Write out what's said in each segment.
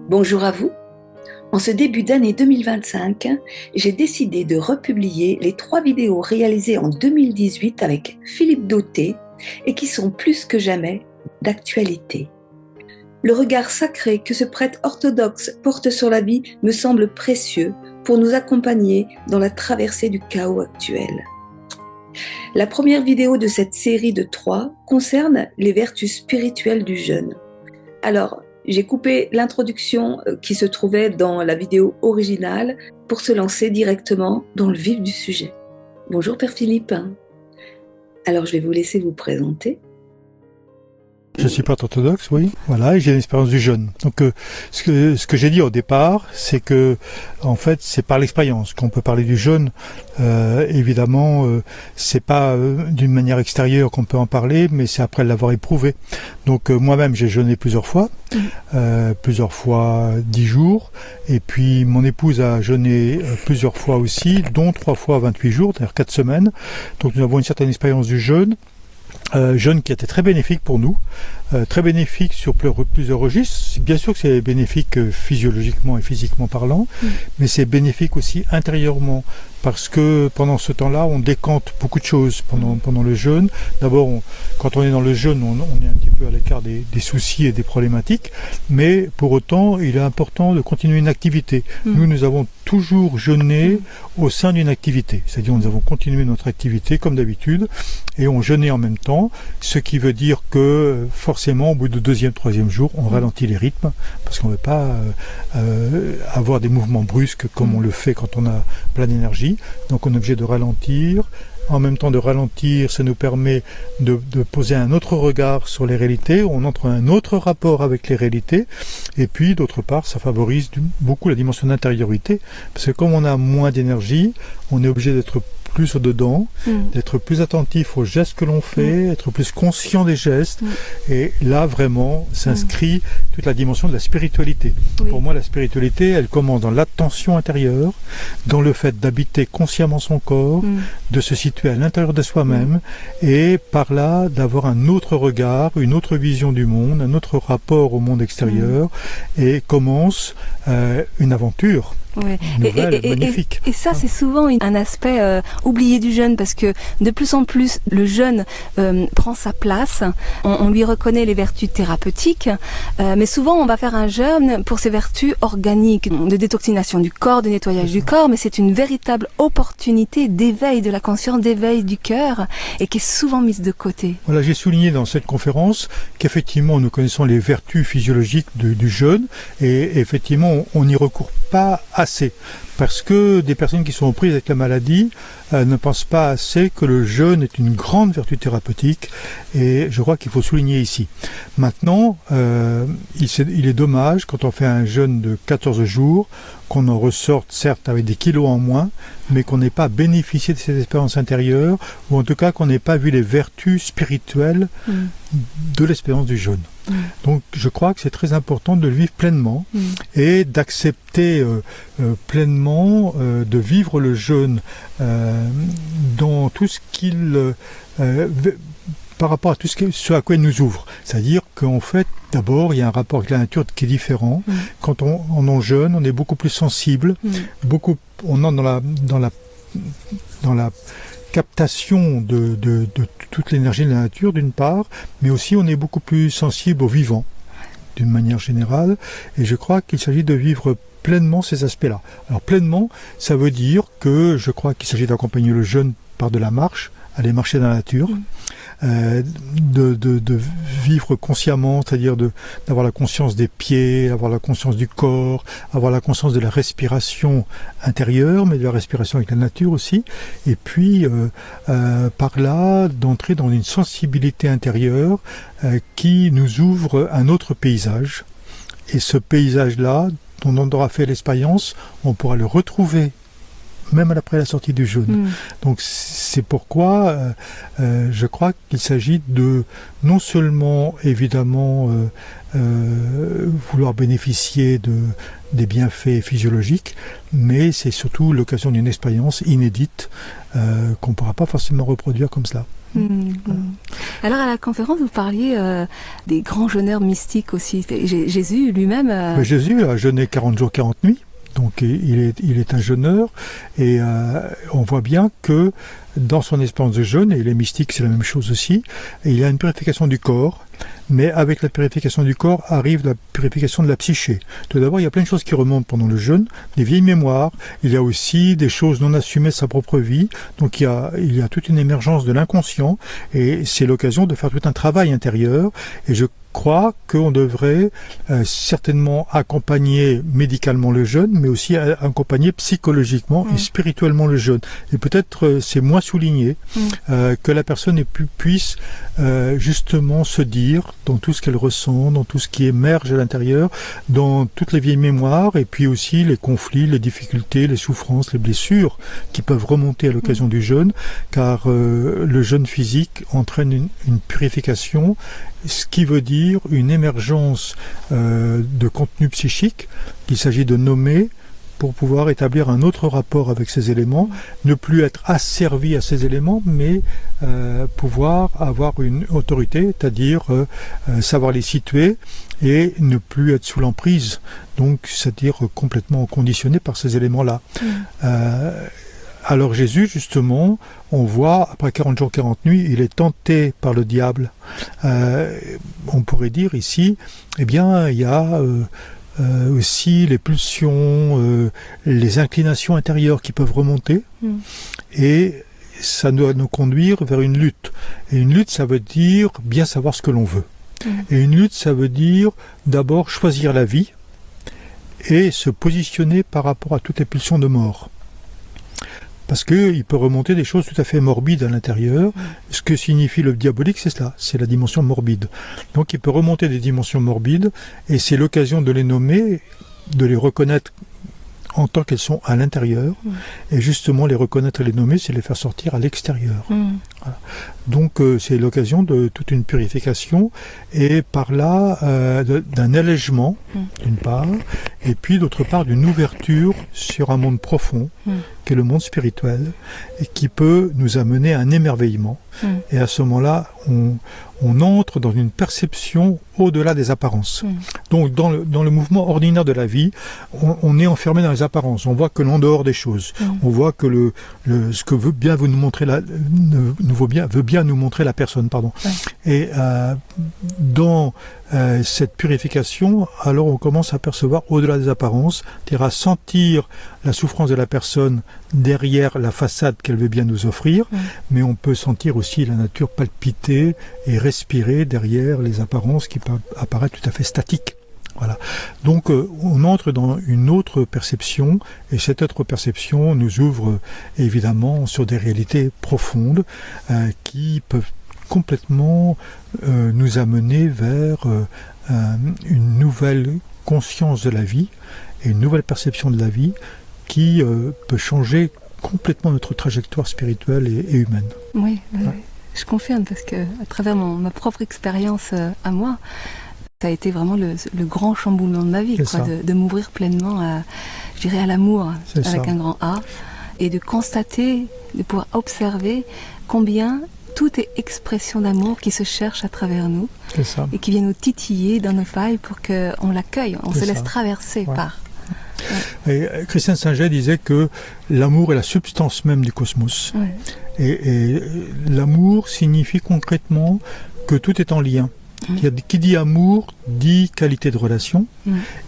Bonjour à vous. En ce début d'année 2025, j'ai décidé de republier les 3 vidéos réalisées en 2018 avec Philippe Dauté et qui sont plus que jamais d'actualité. Le regard sacré que ce prêtre orthodoxe porte sur la vie me semble précieux pour nous accompagner dans la traversée du chaos actuel. La première vidéo de cette série de 3 concerne les vertus spirituelles du jeûne. Alors, j'ai coupé l'introduction qui se trouvait dans la vidéo originale pour se lancer directement dans le vif du sujet. Bonjour Père Philippe. Alors je vais vous laisser vous présenter. Je suis prêtre orthodoxe, oui. Voilà, et j'ai une expérience du jeûne. Donc, ce que j'ai dit au départ, c'est que, en fait, c'est par l'expérience qu'on peut parler du jeûne. Évidemment, c'est pas d'une manière extérieure qu'on peut en parler, mais c'est après l'avoir éprouvé. Donc, moi-même, j'ai jeûné plusieurs fois 10 jours, et puis mon épouse a jeûné plusieurs fois aussi, dont 3 fois 28 jours, c'est-à-dire 4 semaines. Donc, nous avons une certaine expérience du jeûne. Jeûne qui a été très bénéfique pour nous, très bénéfique sur plusieurs registres. Bien sûr que c'est bénéfique physiologiquement et physiquement parlant, mais c'est bénéfique aussi intérieurement, parce que pendant ce temps-là, on décante beaucoup de choses pendant le jeûne. D'abord, quand on est dans le jeûne, on est un petit peu à l'écart des soucis et des problématiques, mais pour autant, il est important de continuer une activité. Nous avons toujours jeûné au sein d'une activité, c'est-à-dire nous avons continué notre activité comme d'habitude, et on jeûnait en même temps, ce qui veut dire que forcément, au bout du 2e, 3e jour, on ralentit les rythmes, parce qu'on ne veut pas avoir des mouvements brusques comme on le fait quand on a plein d'énergie. Donc on est obligé de ralentir. En même temps de ralentir, ça nous permet de poser un autre regard sur les réalités, on entre dans un autre rapport avec les réalités, et puis d'autre part, ça favorise beaucoup la dimension d'intériorité, parce que comme on a moins d'énergie, on est obligé d'être plus au-dedans, d'être plus attentif aux gestes que l'on fait, être plus conscient des gestes, et là vraiment s'inscrit toute la dimension de la spiritualité. Oui. Pour moi, la spiritualité, elle commence dans l'attention intérieure, dans le fait d'habiter consciemment son corps, de se situer à l'intérieur de soi-même, et par là d'avoir un autre regard, une autre vision du monde, un autre rapport au monde extérieur, et commence une aventure. Ouais. Nouvelle, magnifique. Et ça, c'est souvent un aspect oublié du jeûne, parce que de plus en plus, le jeûne prend sa place. On lui reconnaît les vertus thérapeutiques, mais souvent, on va faire un jeûne pour ses vertus organiques, de détoxination du corps, de nettoyage du corps, mais c'est une véritable opportunité d'éveil de la conscience, d'éveil du cœur, et qui est souvent mise de côté. Voilà, j'ai souligné dans cette conférence qu'effectivement, nous connaissons les vertus physiologiques du jeûne, et effectivement, on n'y recourt pas assez, parce que des personnes qui sont aux prises avec la maladie ne pensent pas assez que le jeûne est une grande vertu thérapeutique, et je crois qu'il faut souligner ici. Maintenant, il est dommage quand on fait un jeûne de 14 jours, qu'on en ressorte certes avec des kilos en moins, mais qu'on n'ait pas bénéficié de cette expérience intérieure, ou en tout cas qu'on n'ait pas vu les vertus spirituelles de l'expérience du jeûne. Donc je crois que c'est très important de le vivre pleinement et d'accepter pleinement de vivre le jeûne dans tout ce qu'il par rapport à tout ce à quoi il nous ouvre. C'est-à-dire qu'en fait, d'abord, il y a un rapport avec la nature qui est différent. Quand on jeûne, on est beaucoup plus sensible, on entre dans la captation de toute l'énergie de la nature, d'une part, mais aussi on est beaucoup plus sensible au vivant, d'une manière générale, et je crois qu'il s'agit de vivre pleinement ces aspects-là. Alors pleinement, ça veut dire que je crois qu'il s'agit d'accompagner le jeûne par de la marche, aller marcher dans la nature, de vivre consciemment, c'est-à-dire d'avoir la conscience des pieds, avoir la conscience du corps, avoir la conscience de la respiration intérieure, mais de la respiration avec la nature aussi, et puis par là d'entrer dans une sensibilité intérieure qui nous ouvre un autre paysage, et ce paysage-là, dont on aura fait l'expérience, on pourra le retrouver même après la sortie du jeûne. Donc c'est pourquoi je crois qu'il s'agit de non seulement évidemment vouloir bénéficier des bienfaits physiologiques, mais c'est surtout l'occasion d'une expérience inédite qu'on ne pourra pas forcément reproduire comme cela. Alors à la conférence, vous parliez des grands jeûneurs mystiques aussi. Jésus lui-même... Jésus a jeûné 40 jours, 40 nuits. Donc il est un jeûneur et on voit bien que dans son expérience de jeûne, et les mystiques c'est la même chose aussi, il y a une purification du corps, mais avec la purification du corps arrive la purification de la psyché. Tout d'abord, il y a plein de choses qui remontent pendant le jeûne, des vieilles mémoires, il y a aussi des choses non assumées de sa propre vie, donc il y a toute une émergence de l'inconscient, et c'est l'occasion de faire tout un travail intérieur, et je crois qu'on devrait certainement accompagner médicalement le jeûne, mais aussi accompagner psychologiquement et spirituellement le jeûne. Et peut-être c'est moins souligné que la personne puisse justement se dire dans tout ce qu'elle ressent, dans tout ce qui émerge à l'intérieur, dans toutes les vieilles mémoires, et puis aussi les conflits, les difficultés, les souffrances, les blessures qui peuvent remonter à l'occasion du jeûne, car le jeûne physique entraîne une purification, ce qui veut dire une émergence de contenu psychique qu'il s'agit de nommer pour pouvoir établir un autre rapport avec ces éléments, ne plus être asservi à ces éléments, mais pouvoir avoir une autorité, c'est-à-dire savoir les situer et ne plus être sous l'emprise, donc c'est-à-dire complètement conditionné par ces éléments-là. Alors Jésus, justement, on voit, après 40 jours, 40 nuits, il est tenté par le diable. On pourrait dire ici, eh bien, il y a aussi les pulsions, les inclinations intérieures qui peuvent remonter, et ça doit nous conduire vers une lutte. Et une lutte, ça veut dire bien savoir ce que l'on veut. Et une lutte, ça veut dire d'abord choisir la vie et se positionner par rapport à toutes les pulsions de mort. Parce qu'il peut remonter des choses tout à fait morbides à l'intérieur. Ce que signifie le diabolique, c'est cela, c'est la dimension morbide. Donc il peut remonter des dimensions morbides, et c'est l'occasion de les nommer, de les reconnaître en tant qu'elles sont à l'intérieur, et justement les reconnaître et les nommer, c'est les faire sortir à l'extérieur. Voilà. Donc c'est l'occasion de toute une purification, et par là d'un allègement, d'une part, et puis d'autre part d'une ouverture sur un monde profond, qui est le monde spirituel, et qui peut nous amener à un émerveillement. Et à ce moment-là, on entre dans une perception au-delà des apparences. Donc dans le mouvement ordinaire de la vie, on est enfermé dans les apparences. On voit que l'en dehors des choses. On voit que ce que veut bien nous montrer veut bien nous montrer la personne, pardon. Et dans cette purification, alors on commence à percevoir au-delà des apparences, c'est-à-dire à sentir la souffrance de la personne derrière la façade qu'elle veut bien nous offrir, mais on peut sentir aussi la nature palpiter et respirer derrière les apparences qui peuvent apparaître tout à fait statiques. Voilà. Donc on entre dans une autre perception, et cette autre perception nous ouvre évidemment sur des réalités profondes qui peuvent complètement nous amener vers une nouvelle conscience de la vie et une nouvelle perception de la vie qui peut changer complètement notre trajectoire spirituelle et humaine. Oui, je confirme, parce que à travers ma propre expérience à moi, ça a été vraiment le grand chamboulement de ma vie, quoi, de m'ouvrir pleinement à, je dirais, à l'amour, avec un grand A, et de constater, de pouvoir observer combien tout est expression d'amour qui se cherche à travers nous, et qui vient nous titiller dans nos failles pour qu'on l'accueille, on se laisse traverser par. Et Christian Singer disait que l'amour est la substance même du cosmos. Et l'amour signifie concrètement que tout est en lien. Qui dit amour dit qualité de relation,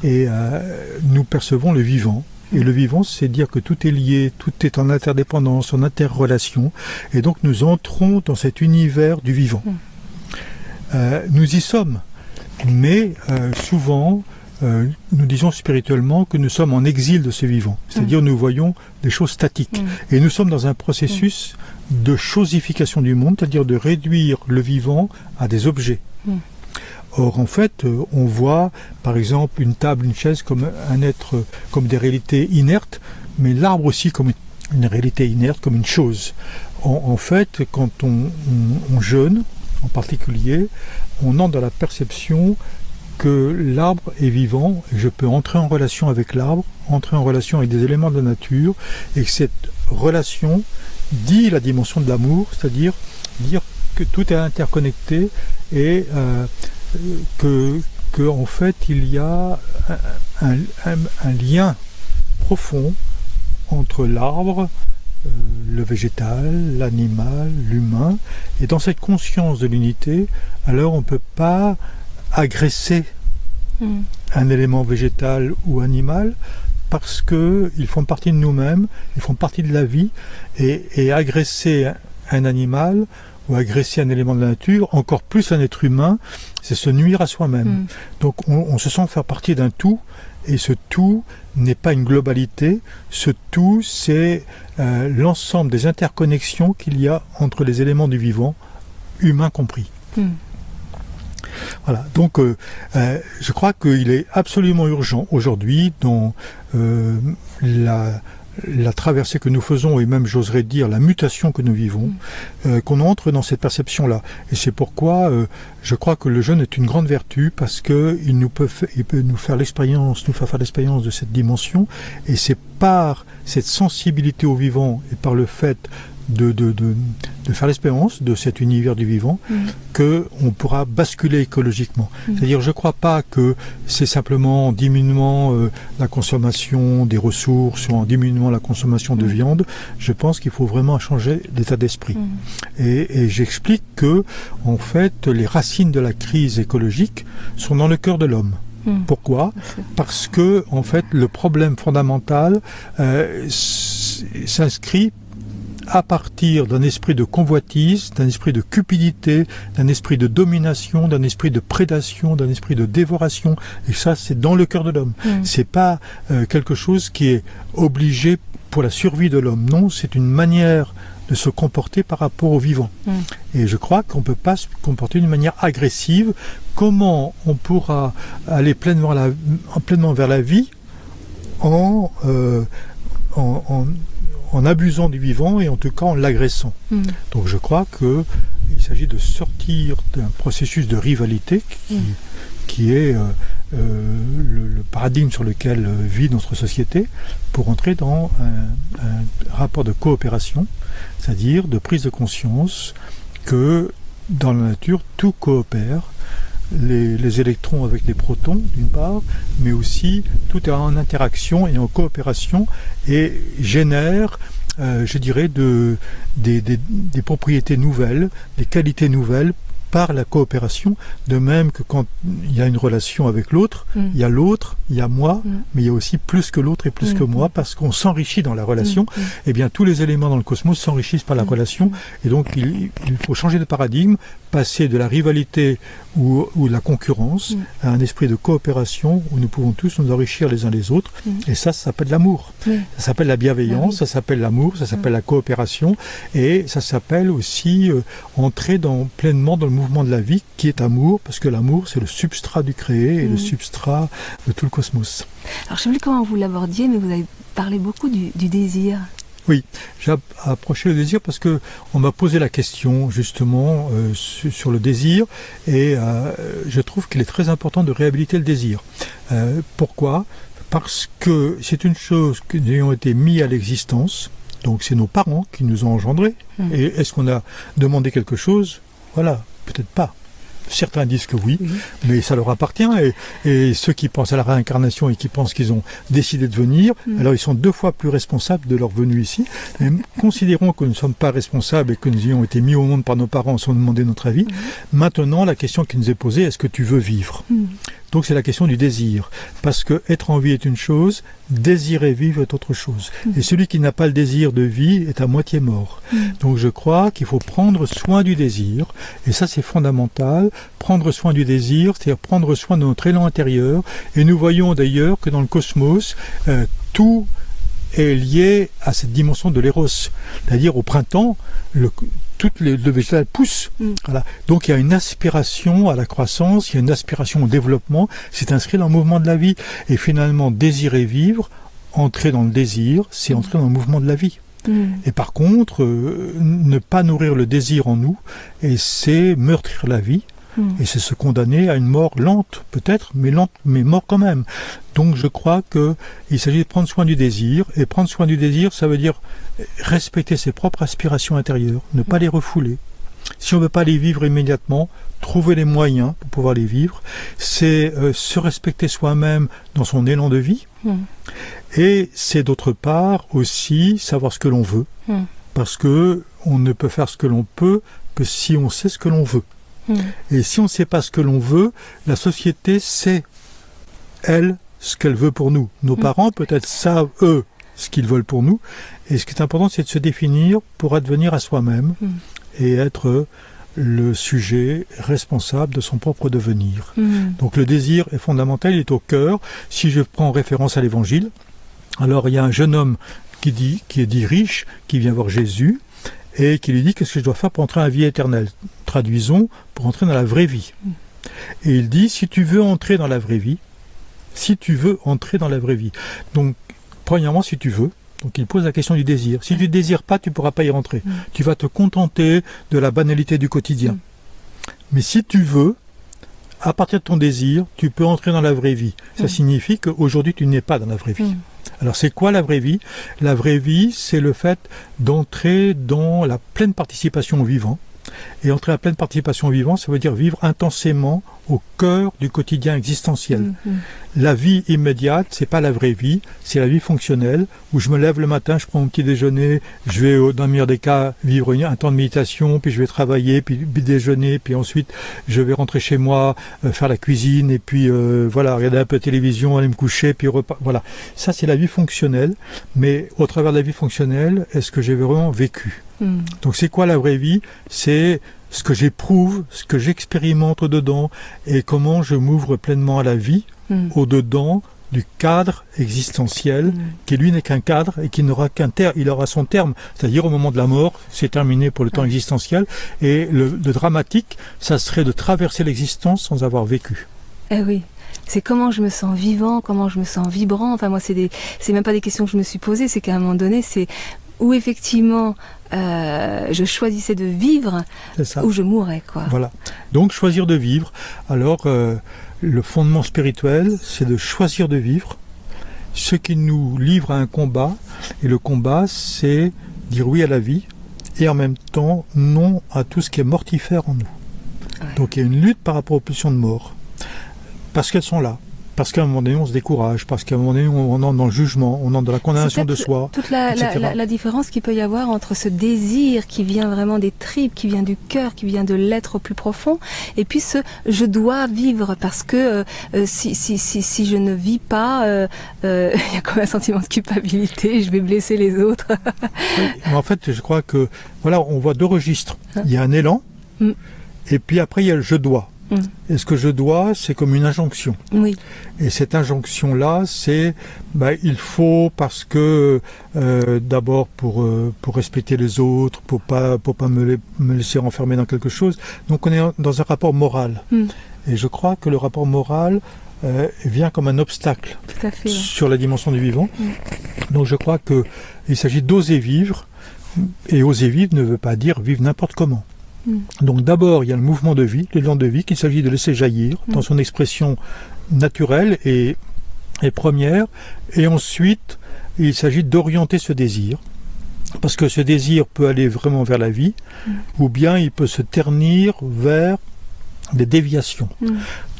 et nous percevons le vivant. Et le vivant, c'est dire que tout est lié, tout est en interdépendance, en interrelation, et donc nous entrons dans cet univers du vivant. Nous y sommes, mais souvent, nous disons spirituellement que nous sommes en exil de ce vivant, c'est-à-dire nous voyons des choses statiques, et nous sommes dans un processus de chosification du monde, c'est-à-dire de réduire le vivant à des objets. Or, en fait, on voit, par exemple, une table, une chaise comme un être, comme des réalités inertes, mais l'arbre aussi comme une réalité inerte comme une chose. En fait, quand on jeûne, en particulier, on entre dans la perception que l'arbre est vivant, et je peux entrer en relation avec l'arbre, entrer en relation avec des éléments de la nature, et que cette relation dit la dimension de l'amour, c'est-à-dire dire que tout est interconnecté et que en fait il y a un lien profond entre l'arbre, le végétal, l'animal, l'humain, et dans cette conscience de l'unité, alors on ne peut pas agresser un élément végétal ou animal parce qu'ils font partie de nous-mêmes, ils font partie de la vie, et agresser un animal ou agresser un élément de la nature, encore plus un être humain, c'est se nuire à soi-même. Donc on se sent faire partie d'un tout, et ce tout n'est pas une globalité, ce tout c'est l'ensemble des interconnexions qu'il y a entre les éléments du vivant, humain compris. Voilà, donc je crois qu'il est absolument urgent aujourd'hui dans la traversée que nous faisons, et même j'oserais dire la mutation que nous vivons, qu'on entre dans cette perception-là. Et c'est pourquoi je crois que le jeûne est une grande vertu, parce qu'il peut nous faire l'expérience, nous faire faire l'expérience de cette dimension, et c'est par cette sensibilité au vivant et par le fait de faire l'expérience de cet univers du vivant qu'on pourra basculer écologiquement. C'est-à-dire, je ne crois pas que c'est simplement en diminuant la consommation des ressources ou en diminuant la consommation de viande. Je pense qu'il faut vraiment changer d'état d'esprit. Et j'explique que, en fait, les racines de la crise écologique sont dans le cœur de l'homme. Pourquoi ? Parce que, en fait, le problème fondamental s'inscrit à partir d'un esprit de convoitise, d'un esprit de cupidité, d'un esprit de domination, d'un esprit de prédation, d'un esprit de dévoration. Et ça, c'est dans le cœur de l'homme. C'est pas quelque chose qui est obligé pour la survie de l'homme. Non, c'est une manière de se comporter par rapport au vivant. Et je crois qu'on ne peut pas se comporter d'une manière agressive. Comment on pourra aller pleinement vers la vie en abusant du vivant, et en tout cas en l'agressant. Donc je crois qu'il s'agit de sortir d'un processus de rivalité qui est le paradigme sur lequel vit notre société, pour entrer dans un rapport de coopération, c'est-à-dire de prise de conscience que dans la nature tout coopère, les électrons avec les protons d'une part, mais aussi tout est en interaction et en coopération, et génère je dirais des propriétés nouvelles, des qualités nouvelles par la coopération, de même que quand il y a une relation avec l'autre, il y a l'autre, il y a moi, mais il y a aussi plus que l'autre et plus que moi, parce qu'on s'enrichit dans la relation. Et bien tous les éléments dans le cosmos s'enrichissent par la relation, et donc il faut changer de paradigme, passer de la rivalité ou de la concurrence à un esprit de coopération où nous pouvons tous nous enrichir les uns les autres, et ça s'appelle l'amour, ça s'appelle la bienveillance, ça s'appelle l'amour, ça s'appelle la coopération, et ça s'appelle aussi entrer pleinement dans le mouvement de la vie qui est amour, parce que l'amour c'est le substrat du créé et le substrat de tout le cosmos. Alors je ne sais plus comment vous l'abordiez, mais vous avez parlé beaucoup du désir. Oui, j'ai approché le désir parce que on m'a posé la question justement sur le désir, et je trouve qu'il est très important de réhabiliter le désir. Pourquoi ? Parce que c'est une chose qui nous a été mis à l'existence, donc c'est nos parents qui nous ont engendrés. Et est-ce qu'on a demandé quelque chose ? Voilà, peut-être pas. Certains disent que oui, mais ça leur appartient, et ceux qui pensent à la réincarnation et qui pensent qu'ils ont décidé de venir, alors ils sont 2 fois plus responsables de leur venue ici. Et considérons que nous ne sommes pas responsables et que nous ayons été mis au monde par nos parents sans nous demander notre avis. Maintenant, la question qui nous est posée, est-ce que tu veux vivre ? Donc c'est la question du désir, parce que être en vie est une chose, désirer vivre est autre chose. Et celui qui n'a pas le désir de vie est à moitié mort. Donc je crois qu'il faut prendre soin du désir, et ça c'est fondamental, prendre soin du désir, c'est-à-dire prendre soin de notre élan intérieur, et nous voyons d'ailleurs que dans le cosmos, tout est lié à cette dimension de l'éros, c'est-à-dire au printemps, tout le végétal pousse. Voilà. Donc il y a une aspiration à la croissance, il y a une aspiration au développement, c'est inscrit dans le mouvement de la vie. Et finalement, désirer vivre, entrer dans le désir, c'est entrer dans le mouvement de la vie. Et par contre, ne pas nourrir le désir en nous, et c'est meurtrir la vie, et c'est se condamner à une mort lente, peut-être, mais mort quand même. Donc je crois qu'il s'agit de prendre soin du désir, et prendre soin du désir, ça veut dire respecter ses propres aspirations intérieures, ne pas les refouler. Si on ne veut pas les vivre immédiatement, trouver les moyens pour pouvoir les vivre, c'est se respecter soi-même dans son élan de vie, et c'est d'autre part aussi savoir ce que l'on veut, parce que on ne peut faire ce que l'on peut que si on sait ce que l'on veut. Et si on ne sait pas ce que l'on veut, la société sait, elle, ce qu'elle veut pour nous. Nos parents peut-être savent, eux, ce qu'ils veulent pour nous, et ce qui est important, c'est de se définir pour advenir à soi-même, et être le sujet responsable de son propre devenir. Donc le désir est fondamental, il est au cœur. Si je prends référence à l'Évangile, alors il y a un jeune homme qui est dit riche, qui vient voir Jésus, et qui lui dit qu'est-ce que je dois faire pour entrer dans la vie éternelle. Traduisons, pour entrer dans la vraie vie. Et il dit, si tu veux entrer dans la vraie vie, donc premièrement si tu veux, donc il pose la question du désir. Si tu ne désires pas, tu ne pourras pas y rentrer. Tu vas te contenter de la banalité du quotidien. Mais si tu veux, à partir de ton désir, tu peux entrer dans la vraie vie. Ça signifie qu'aujourd'hui, tu n'es pas dans la vraie vie. Alors c'est quoi la vraie vie? La vraie vie, c'est le fait d'entrer dans la pleine participation au vivant. Et entrer à pleine participation au vivant, ça veut dire vivre intensément au cœur du quotidien existentiel. La vie immédiate, c'est pas la vraie vie, c'est la vie fonctionnelle, où je me lève le matin, je prends mon petit déjeuner, je vais, dans le meilleur des cas, vivre un temps de méditation, puis je vais travailler, puis déjeuner, puis ensuite je vais rentrer chez moi, faire la cuisine, et puis voilà, regarder un peu de télévision, aller me coucher, puis voilà. Ça, c'est la vie fonctionnelle, mais au travers de la vie fonctionnelle, est-ce que j'ai vraiment vécu? Donc c'est quoi la vraie vie? C'est ce que j'éprouve, ce que j'expérimente dedans, et comment je m'ouvre pleinement à la vie, au-dedans du cadre existentiel, qui lui n'est qu'un cadre, et qui n'aura qu'un terme, il aura son terme, c'est-à-dire au moment de la mort, c'est terminé pour le temps existentiel, et le dramatique, ça serait de traverser l'existence sans avoir vécu. Eh oui. C'est comment je me sens vivant, comment je me sens vibrant. Enfin moi, c'est même pas des questions que je me suis posées, c'est qu'à un moment donné, c'est où effectivement je choisissais de vivre, où je mourrais, quoi. Voilà. Donc choisir de vivre. Alors le fondement spirituel, c'est de choisir de vivre, ce qui nous livre à un combat. Et le combat, c'est dire oui à la vie et en même temps non à tout ce qui est mortifère en nous. Donc il y a une lutte par rapport aux pulsions de mort. Parce qu'elles sont là. Parce qu'à un moment donné, on se décourage, parce qu'à un moment donné, on entre dans le jugement, on entre dans la condamnation de soi. Toute la différence qu'il peut y avoir entre ce désir qui vient vraiment des tripes, qui vient du cœur, qui vient de l'être au plus profond, et puis ce « je dois vivre » parce que si je ne vis pas, il y a comme un sentiment de culpabilité, je vais blesser les autres. Oui, mais en fait, je crois que, voilà, on voit deux registres. Il y a un élan, et puis après, il y a le « je dois ». Et ce que je dois, c'est comme une injonction. Oui. Et cette injonction-là, c'est il faut parce que d'abord pour respecter les autres, pour pas me laisser enfermer dans quelque chose. Donc on est dans un rapport moral. Et je crois que le rapport moral vient comme un obstacle sur la dimension du vivant. Donc je crois que il s'agit d'oser vivre. Et oser vivre ne veut pas dire vivre n'importe comment. Donc d'abord, il y a le mouvement de vie, l'élan de vie qu'il s'agit de laisser jaillir dans son expression naturelle et première. Et ensuite, il s'agit d'orienter ce désir. Parce que ce désir peut aller vraiment vers la vie, ou bien il peut se ternir vers des déviations.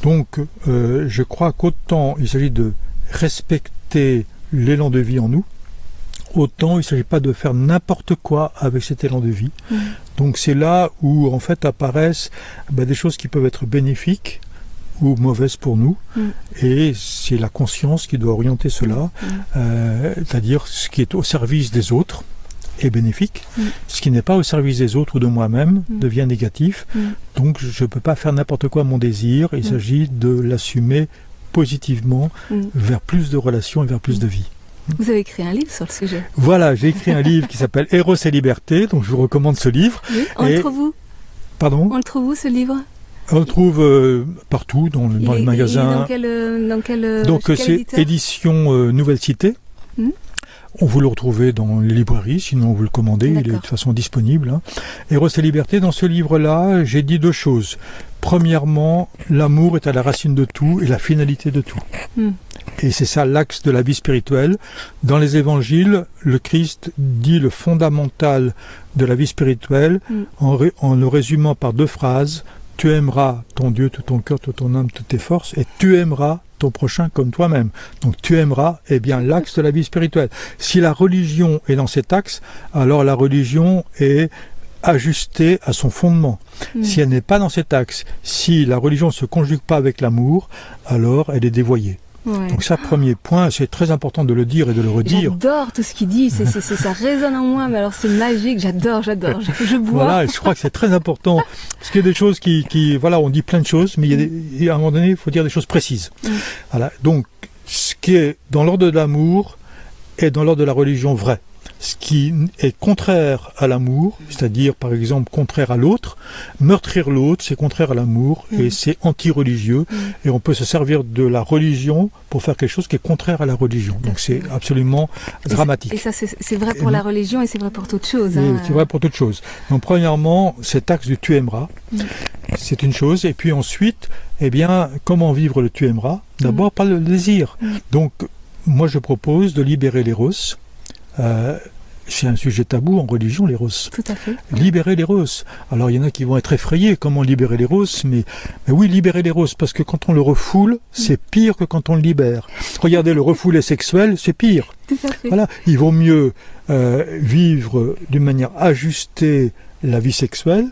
Donc, je crois qu'autant il s'agit de respecter l'élan de vie en nous, autant il ne s'agit pas de faire n'importe quoi avec cet élan de vie. Donc c'est là où en fait apparaissent des choses qui peuvent être bénéfiques ou mauvaises pour nous. Et c'est la conscience qui doit orienter cela, c'est-à-dire ce qui est au service des autres est bénéfique, ce qui n'est pas au service des autres ou de moi-même devient négatif. Donc je ne peux pas faire n'importe quoi à mon désir, il s'agit de l'assumer positivement vers plus de relations et vers plus de vie. Vous avez écrit un livre sur le sujet. Voilà, j'ai écrit un livre qui s'appelle Eros et Liberté, donc je vous recommande ce livre. Oui, on le trouve où ? Pardon ? On le trouve où, ce livre ? On le trouve partout, dans les magasins. Dans quel donc c'est édition Nouvelle Cité. Vous le retrouvez dans les librairies, sinon vous le commandez, il est de toute façon disponible. Hein. Eros et liberté, dans ce livre-là, j'ai dit 2 choses. Premièrement, l'amour est à la racine de tout et la finalité de tout. Et c'est ça l'axe de la vie spirituelle. Dans les évangiles, le Christ dit le fondamental de la vie spirituelle en le résumant par 2 phrases. Tu aimeras ton Dieu, tout ton cœur, toute ton âme, toutes tes forces, et tu aimeras ton prochain comme toi-même. Donc tu aimeras est bien l'axe de la vie spirituelle. Si la religion est dans cet axe, alors la religion est ajustée à son fondement. Si elle n'est pas dans cet axe, si la religion ne se conjugue pas avec l'amour, alors elle est dévoyée. Donc ça, premier point, c'est très important de le dire et de le redire. J'adore tout ce qu'il dit, ça résonne en moi, mais alors c'est magique, j'adore, je bois. Voilà, je crois que c'est très important, parce qu'il y a des choses qui voilà, on dit plein de choses, mais à un moment donné, il faut dire des choses précises. Voilà, donc, ce qui est dans l'ordre de l'amour est dans l'ordre de la religion vrai. Ce qui est contraire à l'amour, c'est-à-dire par exemple contraire à l'autre, meurtrir l'autre, c'est contraire à l'amour et c'est anti-religieux et on peut se servir de la religion pour faire quelque chose qui est contraire à la religion. Donc c'est absolument dramatique. Et ça c'est vrai pour la religion et c'est vrai pour toute chose. Hein. C'est vrai pour toute chose. Donc premièrement, cet axe du tu aimeras, c'est une chose. Et puis ensuite, eh bien, comment vivre le tu aimeras? D'abord par le désir. Donc moi je propose de libérer l'éros. C'est un sujet tabou en religion, l'éros. Tout à fait. Libérer l'éros. Alors il y en a qui vont être effrayés, comment libérer l'éros, mais oui, libérer l'éros, parce que quand on le refoule, c'est pire que quand on le libère. Regardez, le refoulé sexuel, c'est pire. Tout à fait. Voilà, il vaut mieux vivre d'une manière ajustée la vie sexuelle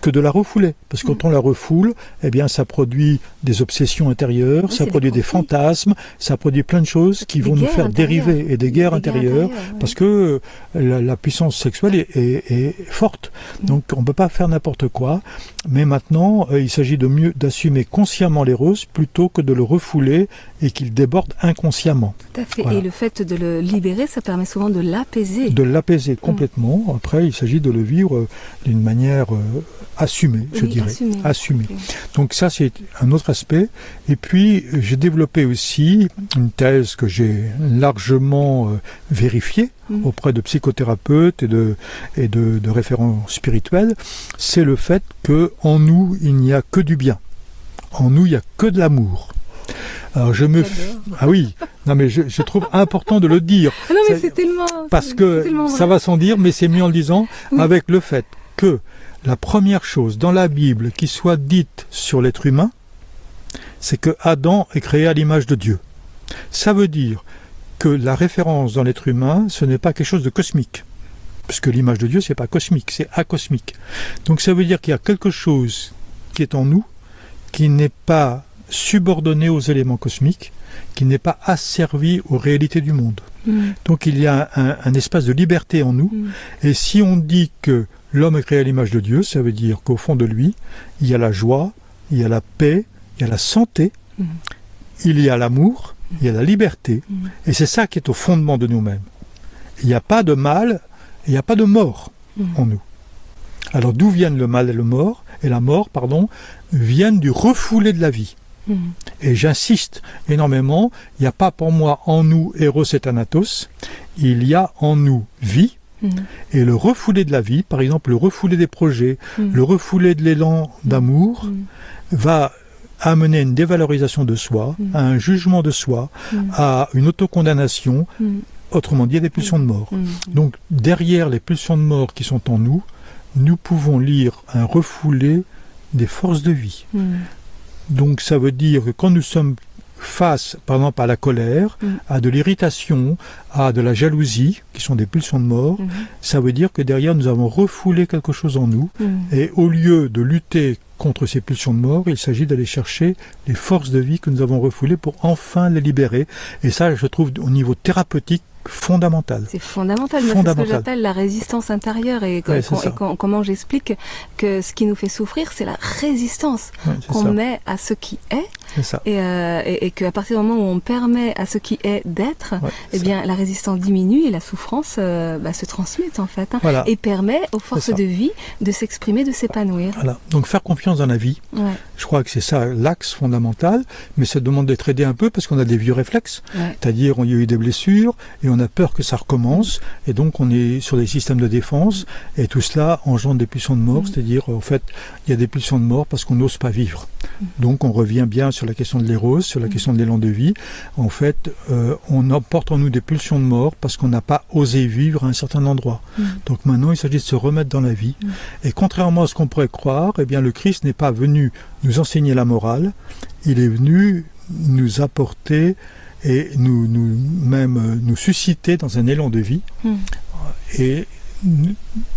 que de la refouler. Parce que quand on la refoule, eh bien, ça produit des obsessions intérieures, ça produit des fantasmes, ça produit plein de choses qui vont nous faire dériver et des guerres intérieures, parce que la puissance sexuelle est forte. Donc, on ne peut pas faire n'importe quoi. Mais maintenant, il s'agit d'assumer consciemment l'éros plutôt que de le refouler et qu'il déborde inconsciemment. Tout à fait. Voilà. Et le fait de le libérer, ça permet souvent de l'apaiser. De l'apaiser complètement. Après, il s'agit de le vivre d'une manière assumée, je dirais. Assumée. Okay. Donc ça, c'est un autre aspect. Et puis, j'ai développé aussi une thèse que j'ai largement vérifiée auprès de psychothérapeutes et de référents spirituels. C'est le fait qu'en nous, il n'y a que du bien. En nous, il n'y a que de l'amour. Alors ah oui, non mais je trouve important de le dire. Ah non mais c'est tellement... Parce que ça va sans dire, mais c'est mieux en le disant, avec le fait que la première chose dans la Bible qui soit dite sur l'être humain, c'est que Adam est créé à l'image de Dieu. Ça veut dire que la référence dans l'être humain, ce n'est pas quelque chose de cosmique. Parce que l'image de Dieu, c'est pas cosmique, c'est acosmique. Donc ça veut dire qu'il y a quelque chose qui est en nous, qui n'est pas subordonné aux éléments cosmiques, qui n'est pas asservi aux réalités du monde. Donc il y a un espace de liberté en nous, et si on dit que l'homme est créé à l'image de Dieu, ça veut dire qu'au fond de lui, il y a la joie, il y a la paix, il y a la santé, il y a l'amour, il y a la liberté, et c'est ça qui est au fondement de nous-mêmes. Il n'y a pas de mal, il n'y a pas de mort en nous. Alors d'où viennent le mal et la mort, viennent du refoulé de la vie. Et j'insiste énormément, il n'y a pas pour moi en nous Eros et Thanatos, il y a en nous vie, et le refoulé de la vie, par exemple le refoulé des projets, le refoulé de l'élan d'amour, va amener une dévalorisation de soi, à un jugement de soi, à une autocondamnation, autrement dit à des pulsions de mort. Donc derrière les pulsions de mort qui sont en nous, nous pouvons lire un refoulé des forces de vie. Donc ça veut dire que quand nous sommes face, par exemple, à la colère, à de l'irritation, à de la jalousie, qui sont des pulsions de mort, ça veut dire que derrière nous avons refoulé quelque chose en nous, et au lieu de lutter contre ces pulsions de mort, il s'agit d'aller chercher les forces de vie que nous avons refoulées pour enfin les libérer. Et ça, je trouve, au niveau thérapeutique, fondamental. C'est fondamental, c'est ce que j'appelle la résistance intérieure et comment j'explique que ce qui nous fait souffrir, c'est la résistance qu'on met à ce qui est C'est ça. Et qu'à partir du moment où on permet à ce qui est d'être, eh bien, la résistance diminue et la souffrance se transmute en fait, hein, voilà. Et permet aux forces de vie de s'exprimer, de s'épanouir. Voilà. Donc faire confiance dans la vie, je crois que c'est ça l'axe fondamental, mais ça demande d'être aidé un peu parce qu'on a des vieux réflexes, c'est-à-dire il y a eu des blessures et on a peur que ça recommence, et donc on est sur des systèmes de défense, et tout cela engendre des pulsions de mort, c'est-à-dire en fait il y a des pulsions de mort parce qu'on n'ose pas vivre. Donc on revient bien sur la question de l'érose, sur la question de l'élan de vie. En fait, on emporte en nous des pulsions de mort parce qu'on n'a pas osé vivre à un certain endroit. Donc maintenant, il s'agit de se remettre dans la vie. Et contrairement à ce qu'on pourrait croire, eh bien, le Christ n'est pas venu nous enseigner la morale, il est venu nous apporter et nous susciter dans un élan de vie et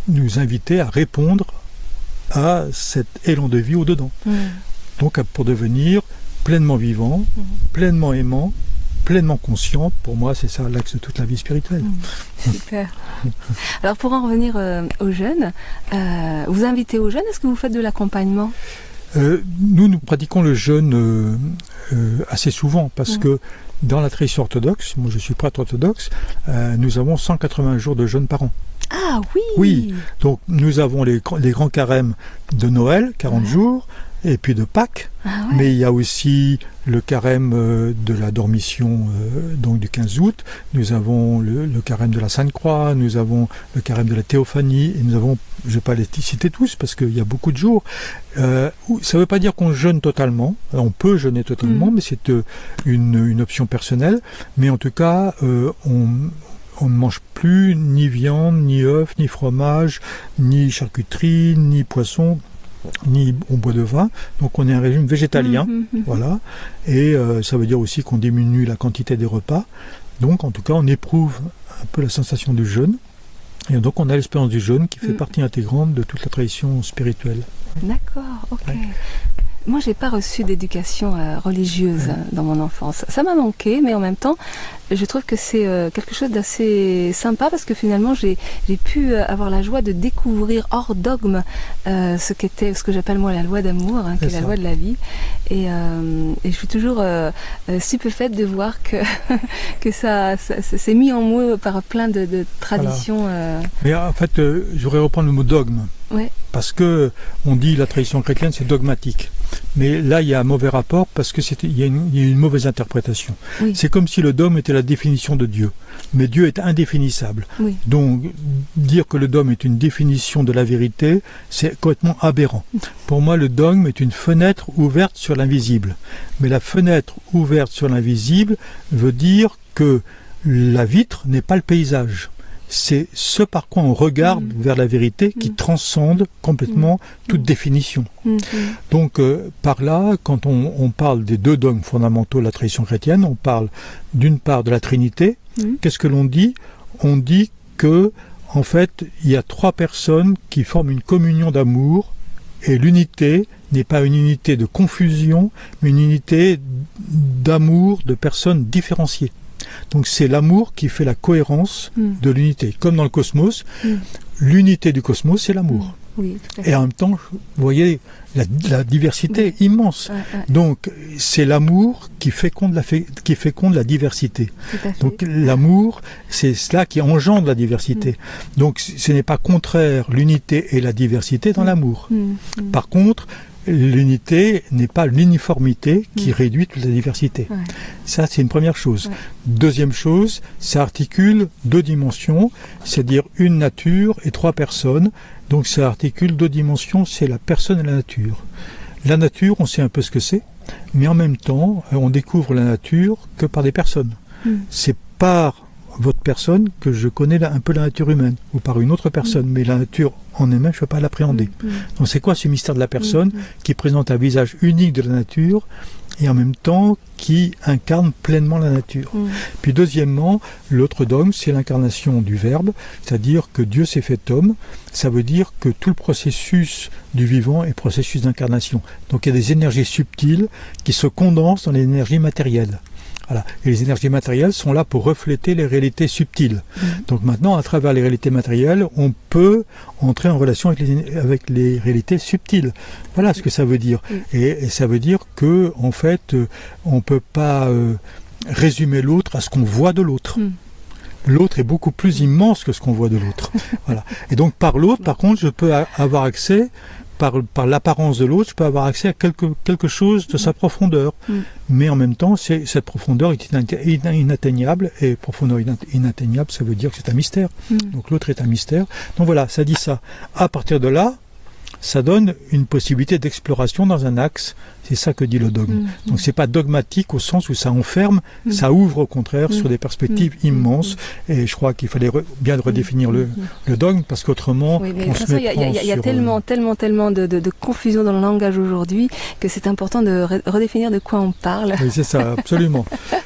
nous inviter à répondre à cet élan de vie au-dedans. Donc pour devenir pleinement vivant, pleinement aimant, pleinement conscient, pour moi c'est ça l'axe de toute la vie spirituelle. Super. Alors pour en revenir aux jeunes, vous invitez aux jeunes, est-ce que vous faites de l'accompagnement ? Nous pratiquons le jeûne assez souvent parce que dans la tradition orthodoxe, moi je suis prêtre orthodoxe, nous avons 180 jours de jeûne par an. Ah oui. Oui, donc nous avons les grands carêmes de Noël, 40 jours, et puis de Pâques, mais il y a aussi le carême de la Dormition, donc du 15 août, nous avons le carême de la Sainte-Croix, nous avons le carême de la Théophanie, et nous avons, je ne vais pas les citer tous parce qu'il y a beaucoup de jours, ça ne veut pas dire qu'on jeûne totalement, on peut jeûner totalement, mais c'est une option personnelle, mais en tout cas, on ne mange plus ni viande, ni œufs, ni fromage, ni charcuterie, ni poisson, ni on boit de vin, donc on est un régime végétalien, voilà, et ça veut dire aussi qu'on diminue la quantité des repas, donc en tout cas on éprouve un peu la sensation du jeûne, et donc on a l'expérience du jeûne qui fait partie intégrante de toute la tradition spirituelle. D'accord, ok. Moi, j'ai pas reçu d'éducation religieuse dans mon enfance. Ça m'a manqué, mais en même temps, je trouve que c'est quelque chose d'assez sympa parce que finalement, j'ai pu avoir la joie de découvrir hors dogme ce que j'appelle moi la loi d'amour, qui est la loi de la vie. Et je suis toujours stupéfaite de voir que ça s'est mis en moi par plein de traditions. Mais en fait, je voudrais reprendre le mot dogme. Parce que on dit la tradition chrétienne c'est dogmatique, mais là il y a un mauvais rapport parce que il y a une mauvaise interprétation. C'est comme si le dogme était la définition de Dieu, mais Dieu est indéfinissable. Donc dire que le dogme est une définition de la vérité, c'est complètement aberrant. Pour moi, le dogme est une fenêtre ouverte sur l'invisible, mais la fenêtre ouverte sur l'invisible veut dire que la vitre n'est pas le paysage. C'est ce par quoi on regarde vers la vérité qui transcende complètement toute définition. Donc par là, quand on parle des deux dogmes fondamentaux de la tradition chrétienne, on parle d'une part de la Trinité. Qu'est-ce que l'on dit ? On dit que en fait, il y a trois personnes qui forment une communion d'amour, et l'unité n'est pas une unité de confusion, mais une unité d'amour de personnes différenciées. Donc c'est l'amour qui fait la cohérence de l'unité. Comme dans le cosmos, l'unité du cosmos, c'est l'amour. Et en même temps, vous voyez la diversité immense. Donc c'est l'amour qui féconde la diversité. Donc l'amour, c'est cela qui engendre la diversité. Donc ce n'est pas contraire l'unité et la diversité dans l'amour. Par contre, l'unité n'est pas l'uniformité qui réduit toute la diversité. Ça, c'est une première chose. Deuxième chose, ça articule deux dimensions, c'est-à-dire une nature et trois personnes. Donc ça articule deux dimensions, c'est la personne et la nature. La nature, on sait un peu ce que c'est, mais en même temps, on découvre la nature que par des personnes. C'est par votre personne que je connais un peu la nature humaine, ou par une autre personne, mais la nature en elle-même, je ne peux pas l'appréhender. Donc c'est quoi ce mystère de la personne qui présente un visage unique de la nature et en même temps qui incarne pleinement la nature. Puis deuxièmement, l'autre dogme, c'est l'incarnation du Verbe, c'est-à-dire que Dieu s'est fait homme. Ça veut dire que tout le processus du vivant est processus d'incarnation. Donc il y a des énergies subtiles qui se condensent dans les énergies matérielles. Voilà. Et les énergies matérielles sont là pour refléter les réalités subtiles. Donc maintenant, à travers les réalités matérielles, on peut entrer en relation avec les réalités subtiles. Voilà ce que ça veut dire. Et ça veut dire que, en fait, on ne peut pas résumer l'autre à ce qu'on voit de l'autre. L'autre est beaucoup plus immense que ce qu'on voit de l'autre. Voilà. Et donc par l'autre, par contre, je peux avoir accès, par l'apparence de l'autre, je peux avoir accès à quelque chose de sa profondeur. Mais en même temps, cette profondeur est inatteignable, et profondeur inatteignable, ça veut dire que c'est un mystère. Donc l'autre est un mystère. Donc voilà, ça dit ça. À partir de là, ça donne une possibilité d'exploration dans un axe. C'est ça que dit le dogme. Donc c'est pas dogmatique au sens où ça enferme, ça ouvre au contraire sur des perspectives immenses. Et je crois qu'il fallait bien redéfinir le dogme, parce qu'autrement, on se met il y a tellement de confusion dans le langage aujourd'hui que c'est important de redéfinir de quoi on parle. Oui, c'est ça, absolument.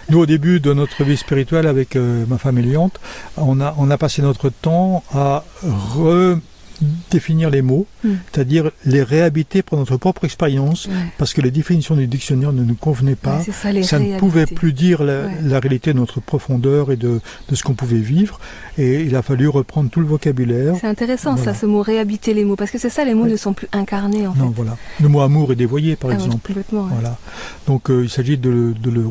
Nous, au début de notre vie spirituelle avec ma femme Eliante, on a passé notre temps à définir les mots, c'est-à-dire les réhabiliter pour notre propre expérience, parce que les définitions du dictionnaire ne nous convenaient pas. Ça ne pouvait plus dire la réalité de notre profondeur et de ce qu'on pouvait vivre, et il a fallu reprendre tout le vocabulaire. C'est intéressant ça, ce mot réhabiter les mots, parce que c'est ça, les mots ne sont plus incarnés en fait. Voilà. Le mot amour est dévoyé par exemple. Complètement. Voilà. Donc il s'agit de le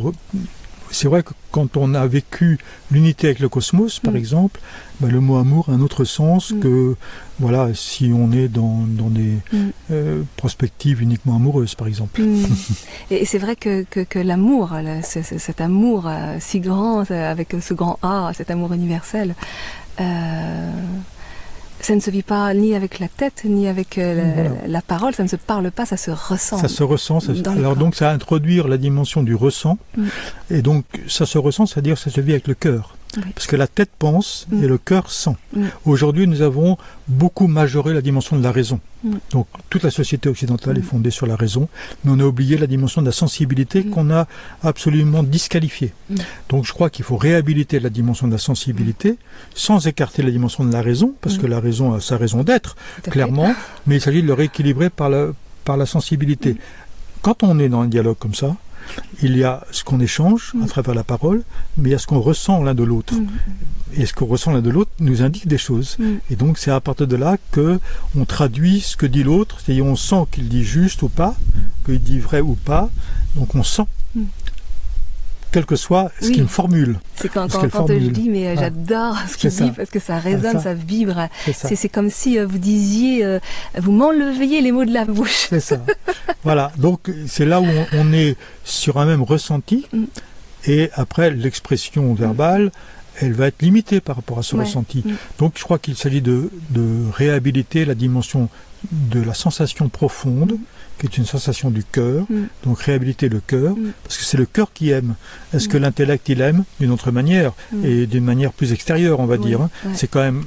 c'est vrai que quand on a vécu l'unité avec le cosmos, par exemple, le mot amour a un autre sens que voilà, si on est dans des perspectives uniquement amoureuses, par exemple. Et c'est vrai que l'amour, cet amour si grand, avec ce grand A, cet amour universel, ça ne se vit pas ni avec la tête, ni avec la parole, ça ne se parle pas, ça se ressent. Ça se ressent. Alors donc ça va introduire la dimension du ressent. Et donc ça se ressent, c'est-à-dire ça se vit avec le cœur. Parce que la tête pense et le cœur sent. Aujourd'hui, nous avons beaucoup majoré la dimension de la raison. Donc toute la société occidentale est fondée sur la raison, mais on a oublié la dimension de la sensibilité qu'on a absolument disqualifiée. Donc je crois qu'il faut réhabiliter la dimension de la sensibilité sans écarter la dimension de la raison, parce que la raison a sa raison d'être, clairement, mais il s'agit de le rééquilibrer par la sensibilité. Quand on est dans un dialogue comme ça, il y a ce qu'on échange à travers la parole, mais il y a ce qu'on ressent l'un de l'autre. Et ce qu'on ressent l'un de l'autre nous indique des choses. Et donc c'est à partir de là qu'on traduit ce que dit l'autre, c'est-à-dire on sent qu'il dit juste ou pas, qu'il dit vrai ou pas, donc on sent. Quel que soit ce qu'il me formule. C'est quand je dis, mais j'adore ce qu'il dit, parce que ça résonne, ça vibre. C'est comme si vous disiez, vous m'enleviez les mots de la bouche. C'est ça. Voilà, donc c'est là où on est sur un même ressenti, et après l'expression verbale, elle va être limitée par rapport à ce ressenti. Donc je crois qu'il s'agit de réhabiliter la dimension de la sensation profonde, qui est une sensation du cœur, donc réhabiliter le cœur, parce que c'est le cœur qui aime. Est-ce que l'intellect il aime d'une autre manière, et d'une manière plus extérieure, on va dire. C'est quand même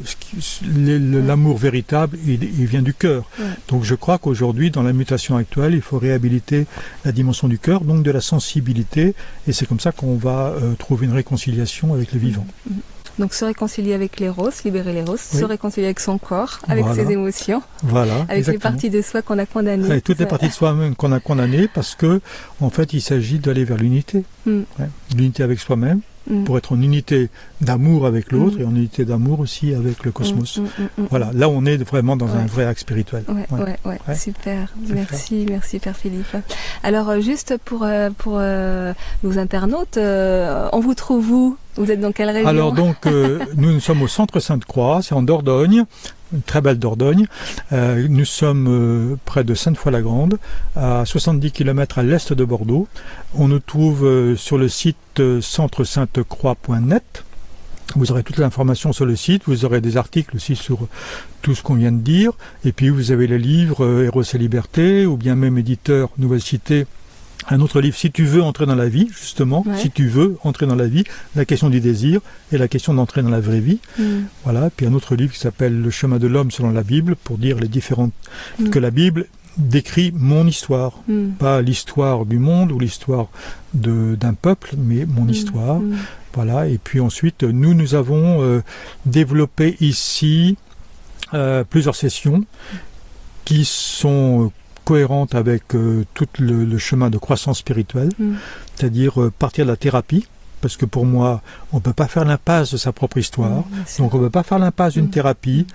l'amour véritable, il vient du cœur. Donc je crois qu'aujourd'hui, dans la mutation actuelle, il faut réhabiliter la dimension du cœur, donc de la sensibilité, et c'est comme ça qu'on va trouver une réconciliation avec le vivant. Donc se réconcilier avec l'éros, libérer l'éros, se réconcilier avec son corps, avec ses émotions, avec les parties de soi qu'on a condamnées. Avec toutes les parties de soi-même qu'on a condamnées, parce que en fait il s'agit d'aller vers l'unité. L'unité avec soi-même, pour être en unité d'amour avec l'autre, et en unité d'amour aussi avec le cosmos. Voilà, là on est vraiment dans un vrai axe spirituel. Super, merci Père Philippe. Alors juste pour nos internautes, on vous trouve où ? Vous êtes dans quelle région ? Alors donc, nous sommes au centre Sainte-Croix, c'est en Dordogne, une très belle Dordogne. Nous sommes près de Sainte-Foy-la-Grande, à 70 km à l'est de Bordeaux. On nous trouve sur le site centresaintecroix.net. Vous aurez toute l'information sur le site, vous aurez des articles aussi sur tout ce qu'on vient de dire, et puis vous avez les livres Héros et Liberté, ou bien même éditeur Nouvelle Cité, un autre livre, si tu veux entrer dans la vie, justement, si tu veux entrer dans la vie, la question du désir et la question d'entrer dans la vraie vie. Voilà, puis un autre livre qui s'appelle Le chemin de l'homme selon la Bible, pour dire les différentes... que la Bible décrit mon histoire, pas l'histoire du monde ou l'histoire d'un peuple, mais mon histoire. Voilà, et puis ensuite, nous avons développé ici plusieurs sessions qui sont cohérente avec tout le chemin de croissance spirituelle, c'est-à-dire partir de la thérapie, parce que pour moi, on ne peut pas faire l'impasse de sa propre histoire, donc on ne peut pas faire l'impasse d'une thérapie,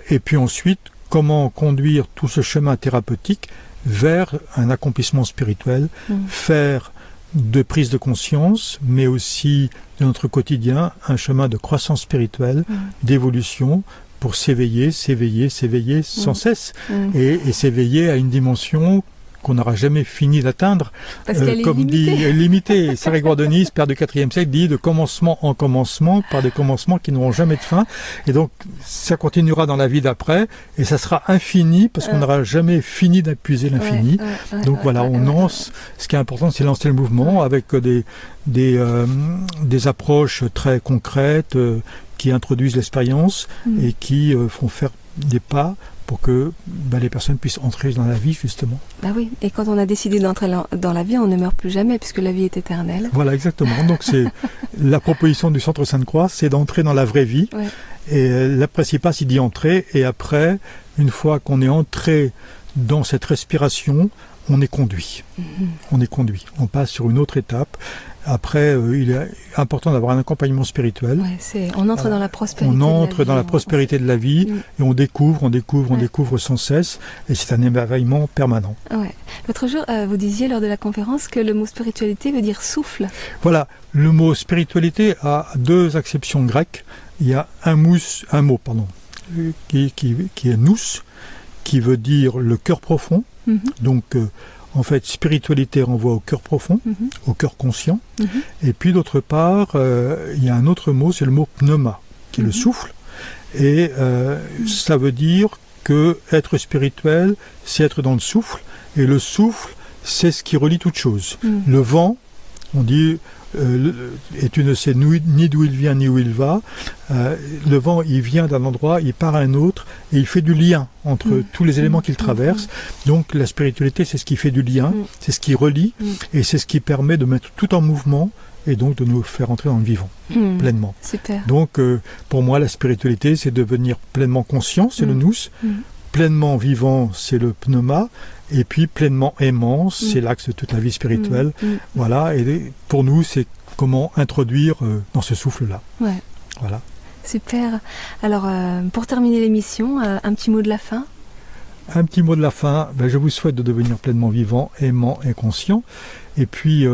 et puis ensuite, comment conduire tout ce chemin thérapeutique vers un accomplissement spirituel, faire de prise de conscience, mais aussi de notre quotidien, un chemin de croissance spirituelle, d'évolution, pour s'éveiller sans cesse, et s'éveiller à une dimension qu'on n'aura jamais fini d'atteindre, comme dit limité. Saint-Grégoire de Nice, père du IVe siècle, dit de commencement en commencement, par des commencements qui n'auront jamais de fin. Et donc, ça continuera dans la vie d'après, et ça sera infini, parce qu'on n'aura jamais fini d'épuiser l'infini. Donc voilà, on lance, ce qui est important, c'est lancer le mouvement avec des approches très concrètes, qui introduisent l'expérience et qui font faire des pas pour que les personnes puissent entrer dans la vie, justement. Bah oui, et quand on a décidé d'entrer dans la vie, on ne meurt plus jamais, puisque la vie est éternelle. Voilà, exactement. Donc c'est la proposition du Centre Sainte-Croix, c'est d'entrer dans la vraie vie. Et la principale, c'est d'y entrer. Et après, une fois qu'on est entré dans cette respiration, on est conduit. On est conduit. On passe sur une autre étape. Après, il est important d'avoir un accompagnement spirituel. On entre dans la prospérité. On entre dans la prospérité de la vie et on découvre sans cesse. Et c'est un émerveillement permanent. L'autre jour, vous disiez lors de la conférence que le mot spiritualité veut dire souffle. Voilà, le mot spiritualité a deux acceptions grecques. Il y a un mot, qui est nous, qui veut dire le cœur profond. Donc, en fait, spiritualité renvoie au cœur profond, au cœur conscient. Et puis, d'autre part, il y a un autre mot, c'est le mot pneuma, qui est le souffle. Et ça veut dire que être spirituel, c'est être dans le souffle. Et le souffle, c'est ce qui relie toute chose. Le vent, on dit... et tu ne sais ni d'où il vient ni où il va. Le vent, il vient d'un endroit, il part à un autre, et il fait du lien entre tous les éléments qu'il traverse. Donc la spiritualité, c'est ce qui fait du lien, c'est ce qui relie, et c'est ce qui permet de mettre tout en mouvement, et donc de nous faire entrer dans le vivant, pleinement. Super. Donc pour moi, la spiritualité, c'est devenir pleinement conscient, c'est le nous, pleinement vivant, c'est le pneuma, et puis pleinement aimant, c'est l'axe de toute la vie spirituelle. Voilà, et pour nous, c'est comment introduire dans ce souffle-là. Voilà. Super. Alors, pour terminer l'émission, un petit mot de la fin. Un petit mot de la fin, je vous souhaite de devenir pleinement vivant, aimant et conscient. Et puis,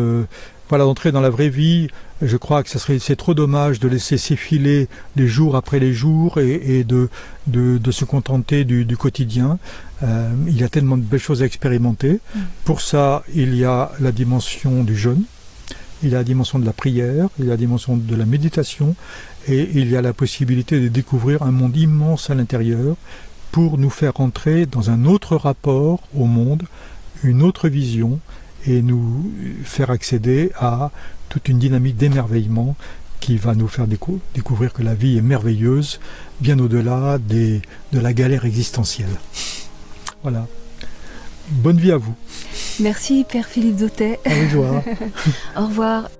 d'entrer dans la vraie vie. Je crois que c'est trop dommage de laisser s'effiler les jours après les jours et de se contenter du quotidien. Il y a tellement de belles choses à expérimenter. Pour ça, il y a la dimension du jeûne, il y a la dimension de la prière, il y a la dimension de la méditation, et il y a la possibilité de découvrir un monde immense à l'intérieur pour nous faire entrer dans un autre rapport au monde, une autre vision, et nous faire accéder à toute une dynamique d'émerveillement qui va nous faire découvrir que la vie est merveilleuse, bien au-delà de la galère existentielle. Voilà. Bonne vie à vous. Merci Père Philippe Dautet. Avec joie. Au revoir.